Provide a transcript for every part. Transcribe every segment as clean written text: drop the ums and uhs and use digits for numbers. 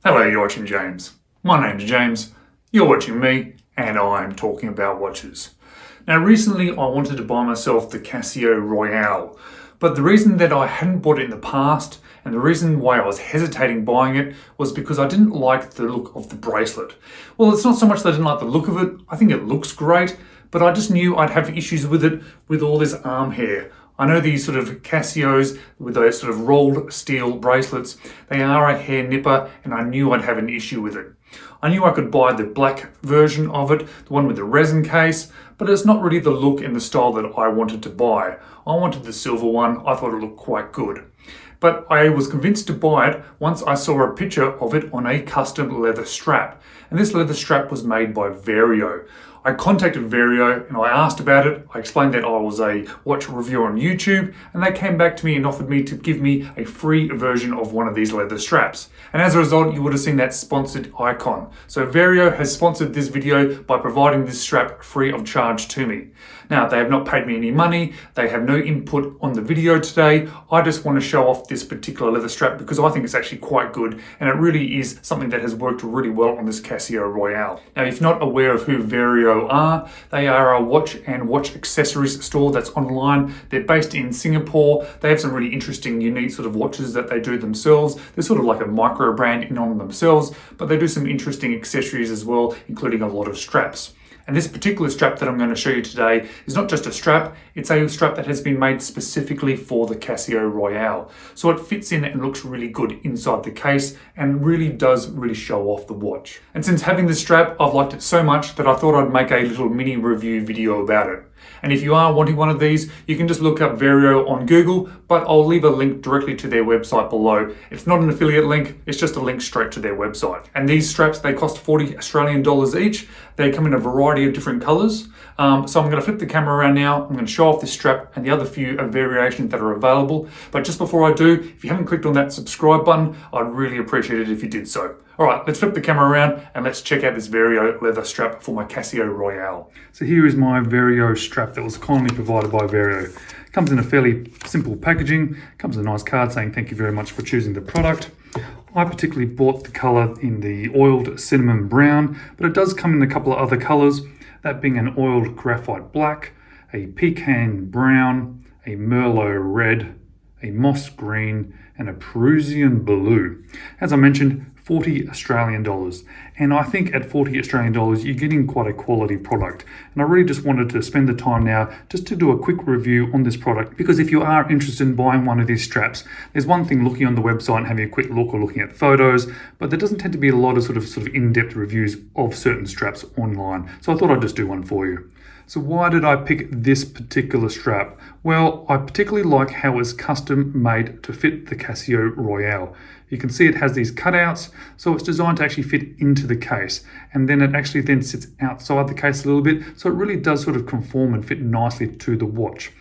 Hello, you're watching James. My name's James, you're watching me, and I'm talking about watches. Now recently I wanted to buy myself the Casio Royale, but the reason that I hadn't bought it in the past and the reason why I was hesitating buying it was because I didn't like the look of the bracelet. Well, it's not so much that I didn't like the look of it, I think it looks great, but I just knew I'd have issues with it with all this arm hair. I know these sort of Casios with those sort of rolled steel bracelets, they are a hair nipper and I knew I'd have an issue with it. I knew I could buy the black version of it, the one with the resin case, but it's not really the look and the style that I wanted to buy. I wanted the silver one, I thought it looked quite good. But I was convinced to buy it once I saw a picture of it on a custom leather strap. And this leather strap was made by Vario. I contacted Vario and I asked about it. I explained that I was a watch reviewer on YouTube and they came back to me and offered me to give me a free version of one of these leather straps. And as a result, you would have seen that sponsored icon. So Vario has sponsored this video by providing this strap free of charge to me. Now, they have not paid me any money. They have no input on the video today. I just want to show off this particular leather strap because I think it's actually quite good and it really is something that has worked really well on this Casio Royale. Now, if you're not aware of who Vario are, they are a watch and watch accessories store that's online. They're based in Singapore. They have some really interesting, unique sort of watches that they do themselves. They're sort of like a micro brand in on themselves, but they do some interesting accessories as well, including a lot of straps. And this particular strap that I'm going to show you today is not just a strap, it's a strap that has been made specifically for the Casio Royale. So it fits in and looks really good inside the case and really does show off the watch. And since having this strap, I've liked it so much that I thought I'd make a little mini review video about it. And if you are wanting one of these, you can just look up Vario on Google, but I'll leave a link directly to their website below. It's not an affiliate link, it's just a link straight to their website. And these straps, they cost 40 Australian dollars each. They come in a variety of different colors. So I'm going to flip the camera around now. I'm going to show off this strap and the other few variations that are available. But just before I do, if you haven't clicked on that subscribe button, I'd really appreciate it if you did so. All right, let's flip the camera around and let's check out this Vario leather strap for my Casio Royale. So here is my Vario strap that was kindly provided by Vario. It comes in a fairly simple packaging. Comes with a nice card saying thank you very much for choosing the product. I particularly bought the color in the oiled cinnamon brown, but it does come in a couple of other colors, that being an oiled graphite black, a pecan brown, a merlot red, a moss green, and a Perusian blue. As I mentioned, 40 Australian dollars. And I think at 40 Australian dollars, you're getting quite a quality product. And I really just wanted to spend the time now just to do a quick review on this product, because if you are interested in buying one of these straps, there's one thing looking on the website and having a quick look or looking at photos, but there doesn't tend to be a lot of sort of in-depth reviews of certain straps online. So I thought I'd just do one for you. So why did I pick this particular strap? Well, I particularly like how it's custom made to fit the Casio Royale. You can see it has these cutouts, so it's designed to actually fit into the case. And then it actually then sits outside the case a little bit, so it really does sort of conform and fit nicely to the watch.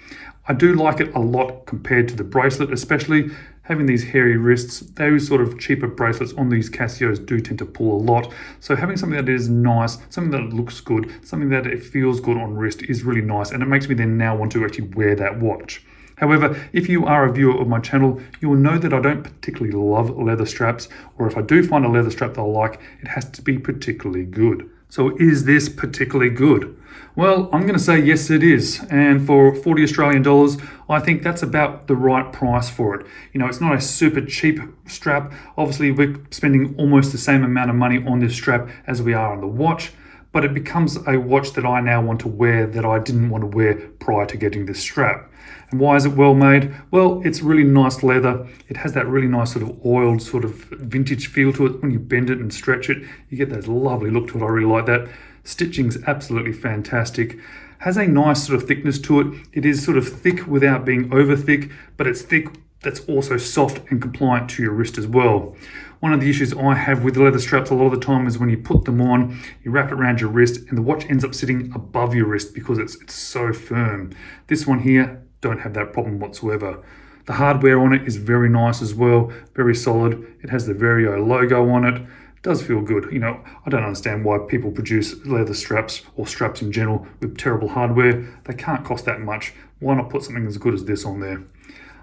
I do like it a lot compared to the bracelet, especially having these hairy wrists. Those sort of cheaper bracelets on these Casios do tend to pull a lot. So having something that is nice, something that looks good, something that it feels good on wrist is really nice, and it makes me then now want to actually wear that watch. However, if you are a viewer of my channel, you will know that I don't particularly love leather straps, or if I do find a leather strap that I like, it has to be particularly good. So is this particularly good? Well, I'm going to say yes it is, and for 40 Australian dollars, I think that's about the right price for it. You know, it's not a super cheap strap. Obviously, we're spending almost the same amount of money on this strap as we are on the watch, but it becomes a watch that I now want to wear that I didn't want to wear prior to getting this strap. And why is it well made? Well, it's really nice leather. It has that really nice sort of oiled sort of vintage feel to it. When you bend it and stretch it, you get that lovely look to it. I really like that. Stitching's absolutely fantastic. Has a nice sort of thickness to it. It is sort of thick without being over thick, but it's thick that's also soft and compliant to your wrist as well. One of the issues I have with leather straps a lot of the time is when you put them on, you wrap it around your wrist and the watch ends up sitting above your wrist because it's so firm. This one here, don't have that problem whatsoever. The hardware on it is very nice as well, very solid. It has the Vario logo on it. It does feel good. You know, I don't understand why people produce leather straps or straps in general with terrible hardware. They can't cost that much. Why not put something as good as this on there?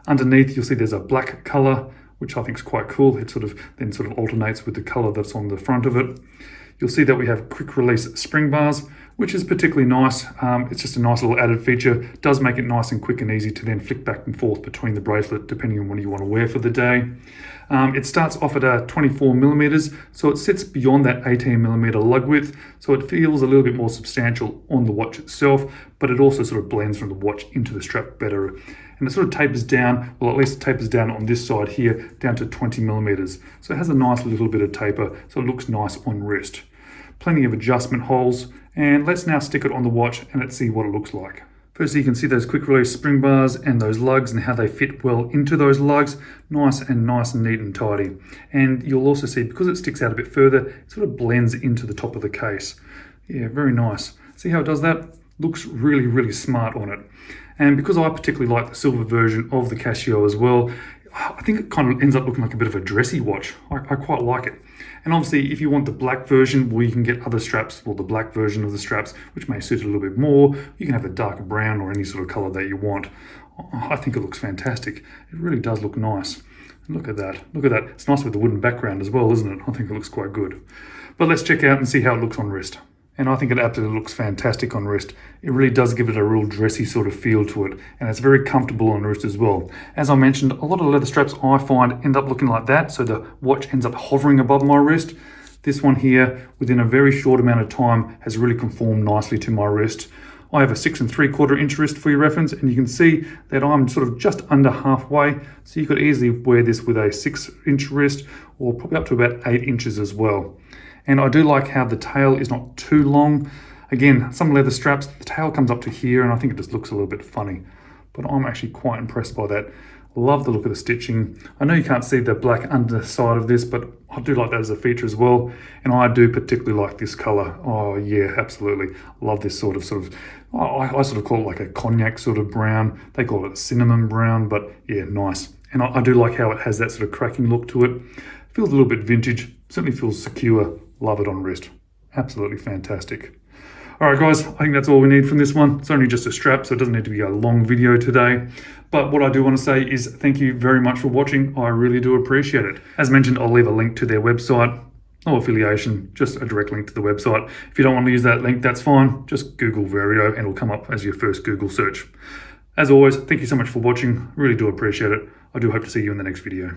Underneath, you'll see there's a black color which I think is quite cool. It then alternates with the color that's on the front of it. You'll see that we have quick release spring bars, which is particularly nice. It's just a nice little added feature. It does make it nice and quick and easy to then flick back and forth between the bracelet, depending on what you want to wear for the day. It starts off at 24 millimeters, so it sits beyond that 18 millimeter lug width, so it feels a little bit more substantial on the watch itself, but it also blends from the watch into the strap better. And it tapers down, well, at least it tapers down on this side here, down to 20 millimeters. So it has a nice little bit of taper, so it looks nice on wrist. Plenty of adjustment holes, and let's now stick it on the watch and let's see what it looks like. First, you can see those quick release spring bars and those lugs and how they fit well into those lugs. Nice and neat and tidy. And you'll also see, because it sticks out a bit further, it blends into the top of the case. Yeah, very nice. See how it does that? Looks really smart on it. And because I particularly like the silver version of the Casio as well, I think it kind of ends up looking like a bit of a dressy watch. I quite like it. And obviously, if you want the black version, well, you can get other straps, or the black version of the straps, which may suit it a little bit more. You can have a darker brown or any sort of color that you want. I think it looks fantastic. It really does look nice. Look at that. Look at that. It's nice with the wooden background as well, isn't it? I think it looks quite good. But let's check out and see how it looks on wrist. And I think it absolutely looks fantastic on wrist. It really does give it a real dressy feel to it, and it's very comfortable on wrist as well. As I mentioned, a lot of leather straps I find end up looking like that, so the watch ends up hovering above my wrist. This one here, within a very short amount of time, has really conformed nicely to my wrist. I have a 6 3/4 inch wrist for your reference, and you can see that I'm just under halfway, so you could easily wear this with a 6-inch wrist, or probably up to about 8 inches as well. And I do like how the tail is not too long. Again, some leather straps, the tail comes up to here, and I think it just looks a little bit funny. But I'm actually quite impressed by that. Love the look of the stitching. I know you can't see the black underside of this, but I do like that as a feature as well. And I do particularly like this color. Oh yeah, absolutely. Love this I call it like a cognac brown. They call it cinnamon brown, but yeah, nice. And I do like how it has that cracking look to it. Feels a little bit vintage, certainly feels secure. Love it on wrist. Absolutely fantastic. All right, guys, I think that's all we need from this one. It's only just a strap, so it doesn't need to be a long video today. But what I do want to say is thank you very much for watching. I really do appreciate it. As mentioned, I'll leave a link to their website. No affiliation, just a direct link to the website. If you don't want to use that link, that's fine. Just Google Vario and it'll come up as your first Google search. As always, thank you so much for watching. Really do appreciate it. I do hope to see you in the next video.